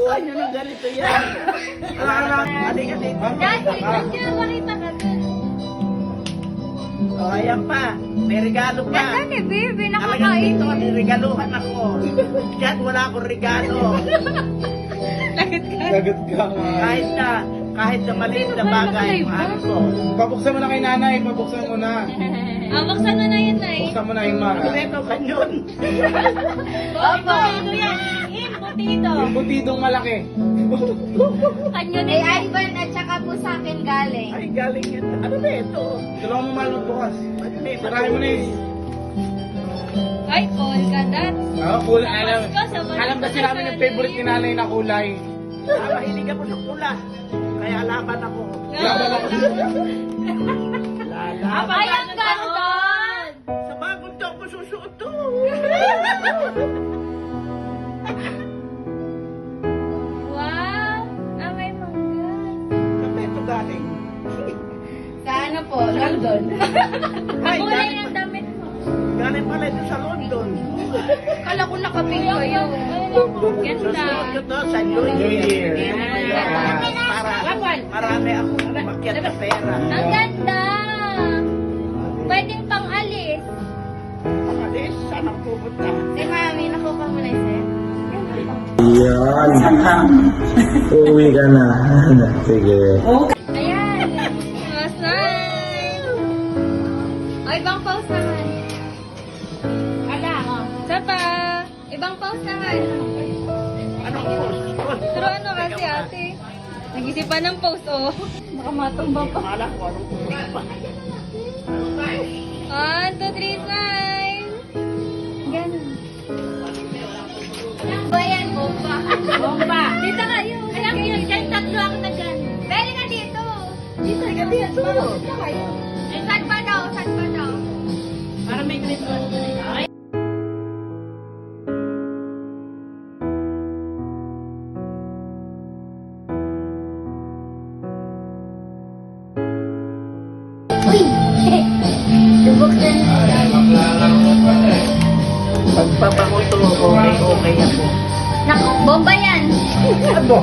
Buhay nyo ng ganito yan. Halika dito. Dahil, ba't kaya makita ka dun? O, ayan pa. May regalo pa. Nasaan eh, baby? Talagang Nakakain. dito, niregaluhan ako. Diyan, wala akong regalo. Lagot ka. Kahit na maliit na bagay, mahal ko. Pabuksan mo na kay nanay, pabuksan mo na. Buksan mo na yun, Nay. Buksan mo na yung Ano mara. ito, kanyon? Opo. yan. Embutido. Yung butidong malaki. Kanyo ni Ivan at saka po sa akin galing. Ay, galing yan. Ano ba ito? Tulungan mo mal magbukas. Ano ba ito? Sarahin mo na yun. Ay, polka dots. Oo, kulay. Alam kasi namin yung favorite ni nanay na kulay. Mahilig ako sa pula. Kaya laban ako. Laban ako. Lalaban. Ay, ang ganda! Sa bagong taon ko susuot to. Wow! May mangga. Saan ba ito galing? Sa ano po? London. Ay, Kulay galing ng damit mo. galing pala ito sa London. Kala ko nakaping kayo. Ganda. Susuot ko to sa New Year. Yan. Para marami akong makyat na pera. Ang ganda! Pwedeng pang-alis. Alis, saan ang pupunta? Si Mami, nakuha mo na isa. Yan. Uwi ka na. Sige. Ayan! Mas nice! O, ibang pause naman. Ala, o. Isa pa. Ibang pause naman. Anong post? Pero ano kasi ate? Nag-isipan ng pause, oh. Baka matumba pa. Akala ko anong post pa. 1, 2, 3, smile! Ganun. Bayan, bomba. Bomba. Dito kayo. Alam niyo, dyan tatlo ako na dyan. Pwede ka dito. Dito ka dito. Dito kayo. Eh, saan pa daw? Saan pa daw? Para may Christmas tree. Ay, Uy! Lubog na. pagpabango to, okay ako. Naku, bomba yan. Ano?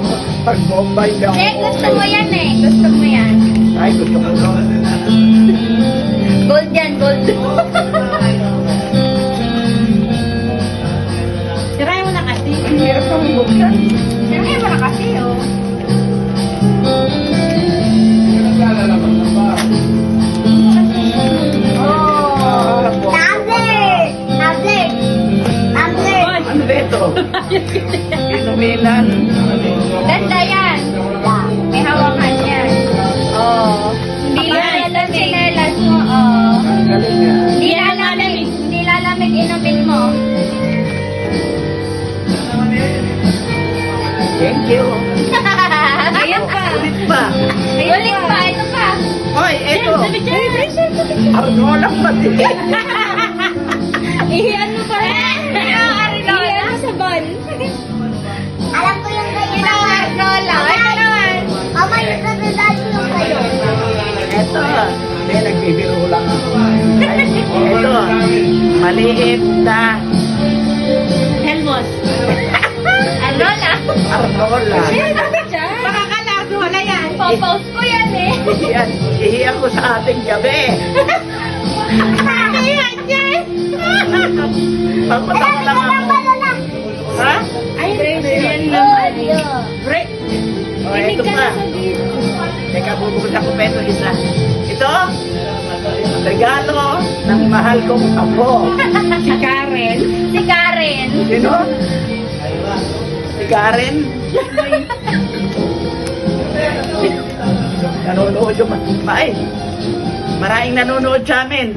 Pag Bombay daw. Eh, gusto mo yan eh. Gusto mo yan. Ay, gusto ko to. Gold yan, gold. Try mo na kasi. Ang hirap kang buksan. Try mo na kasi, oh. Ah, Tablet! Tablet! Tablet! ano ba ito? Inumilan. Ganda yan. May hawakan yan. Oh. Hindi lalamig. Sinelas mo, oh. Ang galing nga. Hindi lalamig. Hindi lalamig inumin mo. Thank you. Ayan pa. Ulit pa. Ulit pa. Ito pa. Hoy, ito. Arnolang pati. Ihiyan mo pa. Ihiyan mo sa ban. Alam ko yung kayo. Ito, Arnola. Ito naman. Mama, yung katandaan ko yung kayo. Ito. Hindi, nagbibiro lang ako. Ito. Maliit na Helmos. Arnola. Arnola. Bakit dyan? Makakalago. Wala yan. Popost ko yan eh. Ihiyan ko sa ating gabi. Ihiyan yan. Pagpatawa lang ako. Ha? Ay, yan naman. Break. O, ito pa. Teka, bubuksan ko pa ito isa. Ito, regalo ng mahal kong apo. Si Karen. Si Karen. Sino? Si Karen? Nanonood yung ay. Maraming nanonood sa amin.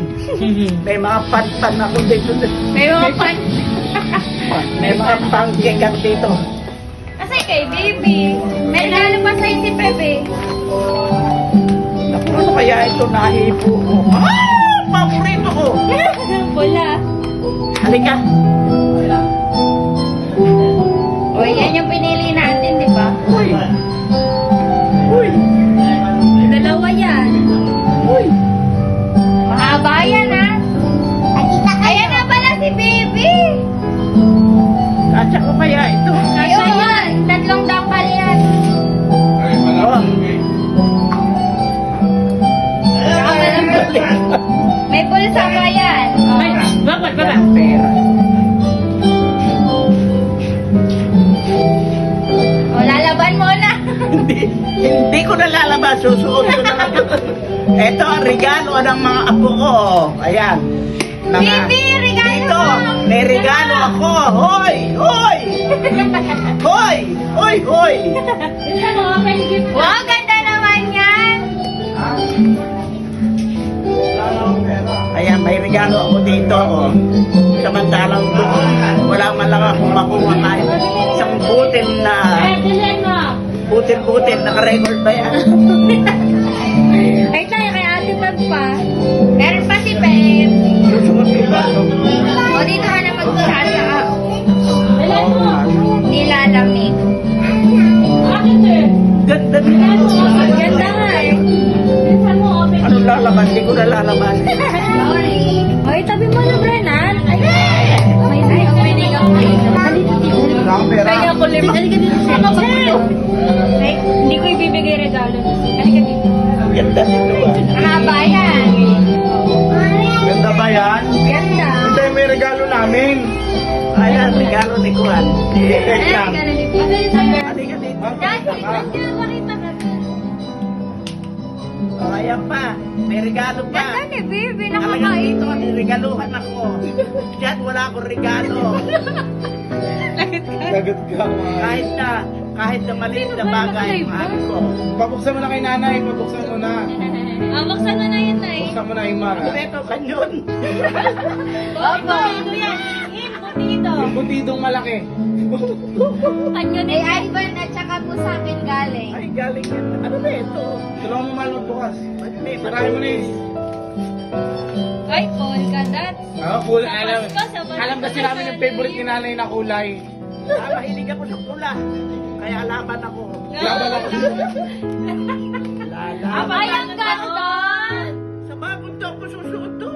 May mga pan-pan ako dito. May mga pan. May mga pangkikan dito. Kasi kay baby. May lalo pa sa'yo si Pepe. Naku, ano kaya ito nahipo ko? Ah! Paborito ko! Wala. Halika. O, yan yung pinili natin, di ba? Uy! Uy! Dalawa yan. Uy! Mahaba yan, ha? Nakita kayo. Ayan na pala si baby. Kasya ko kaya ito? Ayun, tatlong dako niyo sa bayan. Ay, bakit? Yan, pera. O, lalaban mo na. Hindi ko nalalabas, susuot ko na lang. Ito ang regalo ng mga apo ko. Ayan. Bibi, regalo Dito, mo. may regalo ako. Hoy! Hoy! Hoy! Hoy! Hoy! Wow, ganda naman yan. Ayan, may regalo ako dito. Oh. Samantalang doon, wala man lang akong makuha kahit isang butil na... Butil-butil, naka-record ba yan? Ay, tayo kay Ate Pag pa. Meron pa si Pep. Susunod ko ba? O, dito ka na magsasaka. Nilalamig. Ganda nila. Ganda nga eh. Ano lalaban? Hindi ko nalalaban. Sorry. Oy, tabi mo na, Brennan. Ay, may nigga ko. Wala akong pera. Kaya ko lima. Halika dito siya. Ay, hindi ko ibibigay regalo. Halika dito. Ganda nito ah. Mahaba yan. Ganda ba yan? Ganda. Ito yung may regalo namin. Ayan, regalo ni Kuan. Wait lang. Halika dito. Dad, makita ka. Oh, ayan pa. May regalo pa. Ganda ni Bibi. Talagang Nakakain. dito, niregaluhan ako. Diyan, wala akong regalo. Sagot ka. Kahit na maliit na bagay, mahal ko. Pabuksan mo na kay nanay. Pabuksan mo na. Buksan mo na yun, Nay. Buksan mo na yung Ano mara. ito, kanyon? Opo. Dito. Yung butidong malaki. Kanyo ni Ivan at saka po sa akin galing. Ay, galing yan. Ano ba ito? Tulungan mo mal magbukas. Hindi, Sarahin mo na yun. Ay, polka dots. Ah, kulay. Alam kasi namin yung favorite ni nanay na kulay. mahilig ako sa pula. Kaya laban ako. Laban ako. Lalaban. Ay, ang ganda! Sa bagong taon ko susuot to.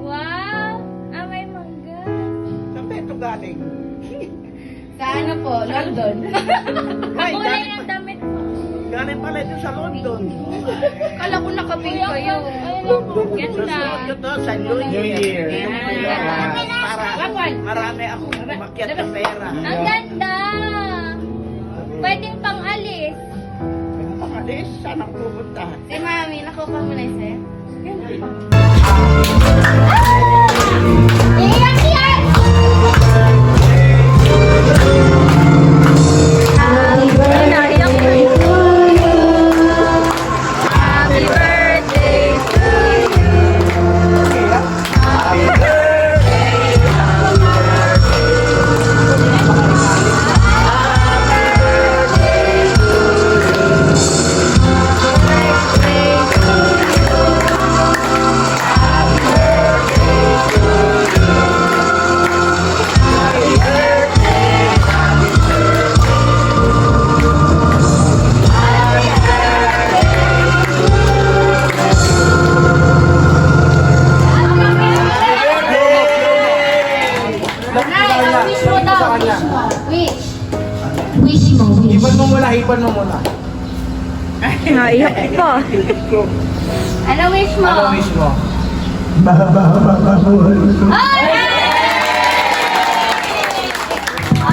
Wow! May mangga. Saan ba ito galing? Sa ano po? London. Ay, Kulay galing, ng damit mo. galing pala ito sa London. Kala ko nakapin kayo. Ganda. Susuot ko to sa New New Year. Para marami akong umakyat na pera. Ang ganda! Pwedeng pang-alis. Pakalis, saan ang pupunta? Si Mami, nakuha mo na isa. Iyak yan! Happy birthday to you. Wish mo daw, wish mo. Wish. Wish mo, wish. Hipan mo muna, hipan mo muna. Naiyak pa. Ano wish mo? Ano wish mo? Ay!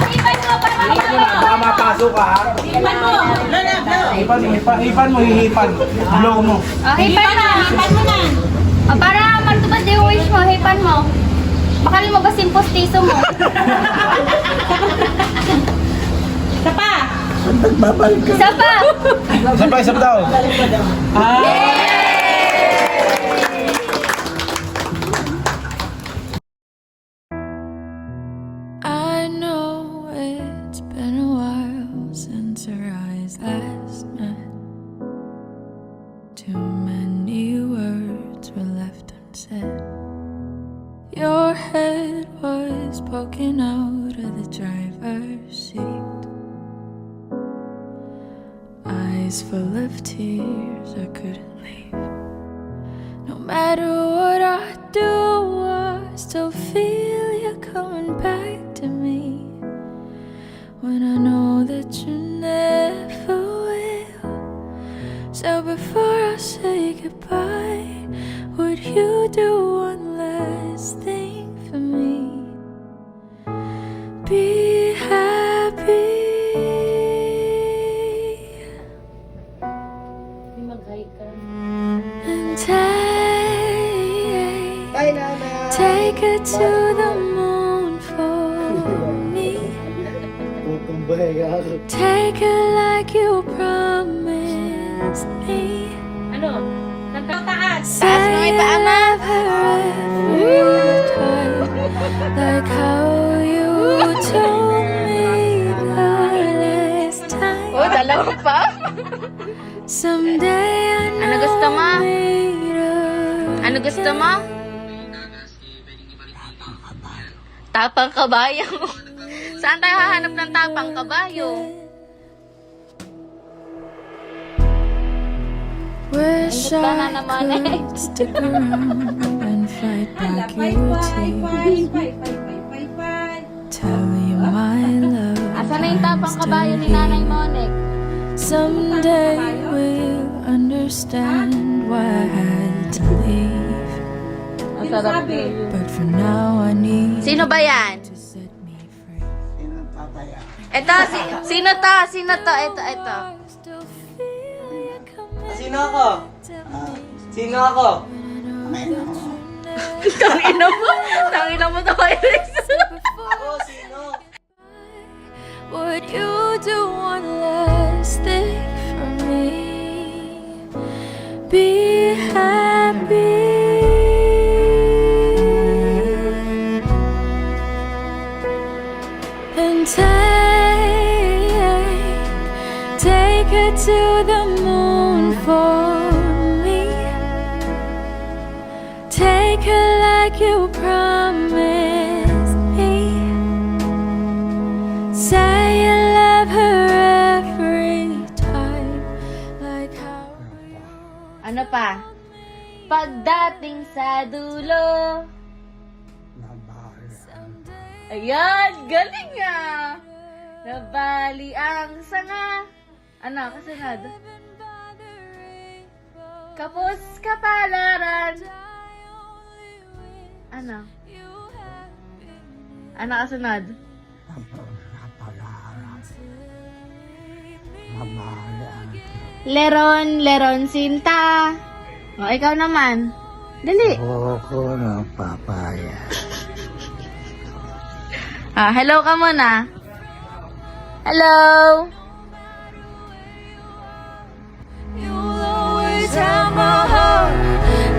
Ipan mo, para Baka mapasok ka ha? Ipan mo. Hipan mo, hihipan. Blow mo. Hipan mo. Hipan mo na. Para magtupad yung wish mo, hipan mo. Baka lumabas yung postiso mo. Isa pa. Nagbabalik ka. Isa pa. Isa pa daw. I know it's been a while since our eyes last met. Too many words were left unsaid. Your head was poking out of the driver's seat. Eyes full of tears, I couldn't leave. No matter what I do, I still feel you coming back to me. When I know that you never will. So Take it to the moon for me. Take it like you promised me. Ano? Taas. Say you love her every time, like how you told me the last time. Oh, dalawa pa? Someday I know Ano gusto mo? made of Ano gusto mo? Tapang kabayo. Saan tayo hahanap ng tapang kabayo? Wish Gusto na I naman eh. could stick around and fight back your tears. Tell you my love. Asan na yung tapang kabayo ni Nanay Monek? Someday we'll understand why I had to leave. Ang sarap yun. But for now I need Sino ba yan? to set me free. Sino ang tataya? Ito, sino to? Sino to? Ito. Still feel you coming Sino ako? Sino ako? Tangina mo to, Iris. Oh, sino? Would you do one last thing for me? Be happy. And take it to the moon for me. Take it like you promised me. Say you love her every time, like how you Ano pa? Pagdating sa dulo. Ayan, galing nga. Nabali ang sanga. Ano, kasunod? Kapos kapalaran. Ano? Ano kasunod? Leron sinta. O, ikaw naman. Dali. Ako ng papaya. Hello ka muna. Hello. You'll always have my heart,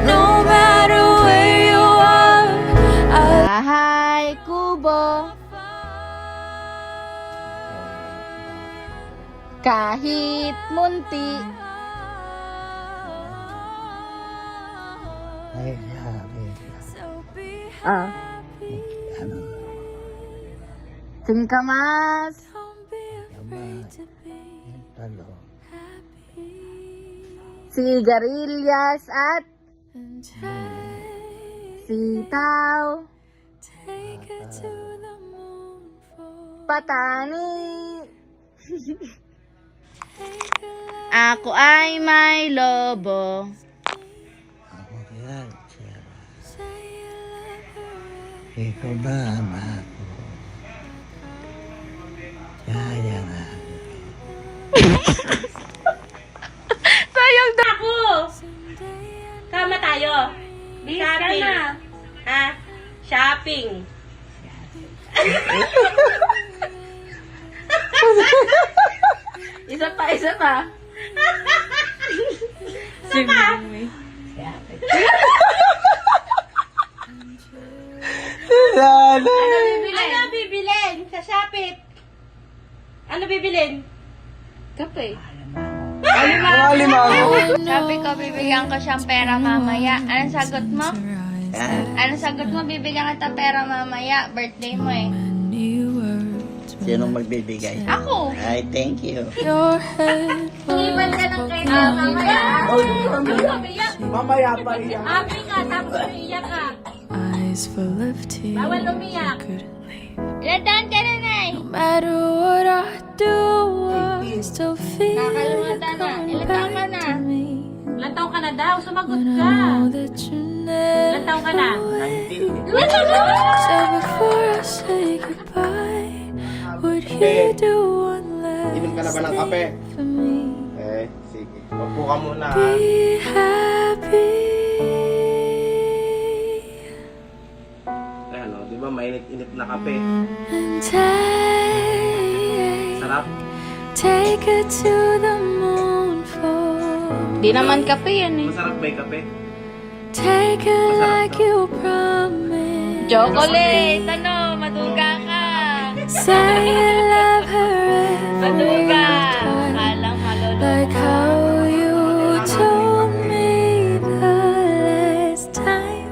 no matter where you are. Bahay kubo. Kahit munti. Ay, sabi. Ah. Sing ka mas. Don't be afraid to be Talo. happy. Sigarilyas at And sitaw. take it to the moon for Patani. take it Ako ay may lobo. Ako kaya, siya. say you love her. Ikaw ba, ama ko? Kaya nga. Sayang ako. Someday I Kama tayo. Shopping. Ha? Shopping. Isa pa. Isa pa. Ano bibilin sa Shopee? Ano bibilin? Kape. know Sabi ko, bibigyan ko siyang pera mamaya. Anong sagot mo? Anong sagot mo? Bibigyan kita pera mamaya. Birthday mo eh. many words when Sino magbibigay? Ako. Ay, thank you. your head Iban ka ng kay mamaya. Mamaya pa iyan. Happy ka, tapos umiiyak ka. eyes full of tears. Bawal umiyak. I couldn't leave. Ilan ka na, Nay? No matter what I do, I still feel you Nakalimutan na. coming Ilan taon ka back na? to me. Ilan taong ka na daw? Sumagot When I ka. know that you Ilan taong ka na? never will. Ilan ka na? So before I say goodbye, would you do one last Inom ka na ba ng kape? thing for me? Sige. Upo ka muna. ha? Be happy. ano, di ba mainit-init na kape. And Sarap. take it to the moon for Di naman kape yan eh. Masarap ba yung kape? take it like you promised. Chocolate! Ano? Maduga ka! Say you love her every Maduga! time, Alang maluloko. like how you told me the last time.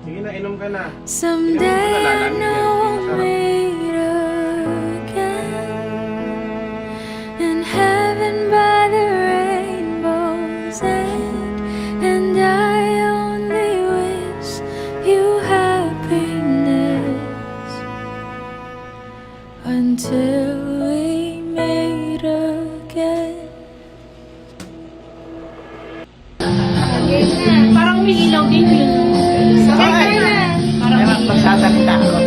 Sige na, inom ka na. Someday I know we'll meet again in heaven by the rainbow's end, and I only wish you happiness until we meet again. Parang umiilaw din yun. Ay, magsasalita ako.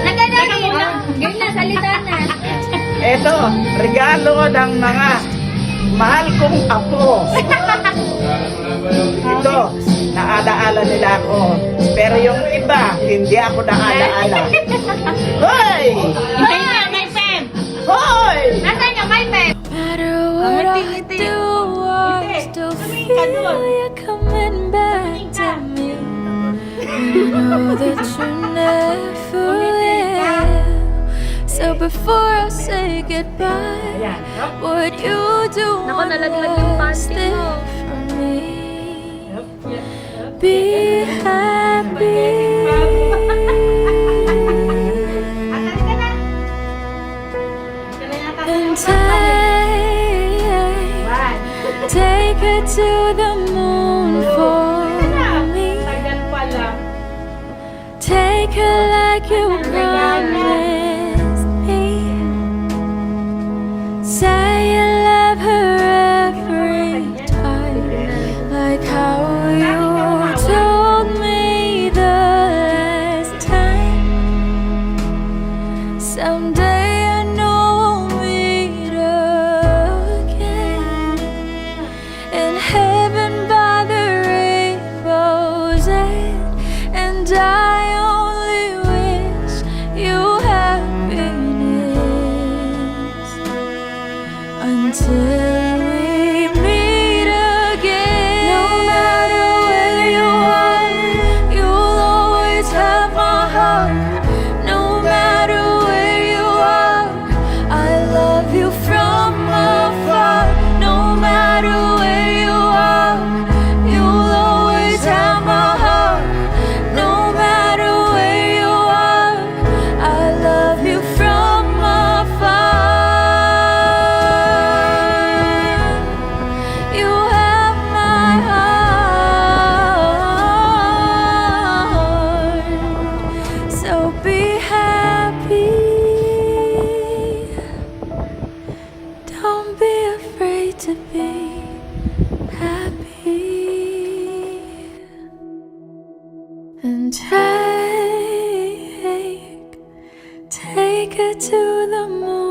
Nagkana muna! Ganyan na, salita na! Ito, regalo ng mga mahal kong apo. Ito, naalaala nila ako. Pero yung iba, hindi ako naalaala. Hoy! Hintayin na, may pen! Hoy! Nasaan yung my pep? No matter what I do, I still feel you coming back to me. You know that you never will. So before I say goodbye, would you do Naku, one nalaglag yung last panty thing mo. for me? Be happy. And take it to the moon for me. Take it like you promised me. Say you love her every time, like how you told me the last time. Someday I know we'll meet again in heaven by the rainbow's end, and I only wish you happiness until we meet again. No matter where you are, you'll always have my heart. No matter where you are, I love you from afar. No matter where you are, you'll always have my heart. No matter where you are, I love you from afar. You have my heart, so be happy. Don't be afraid to be happy. And take it to the moon.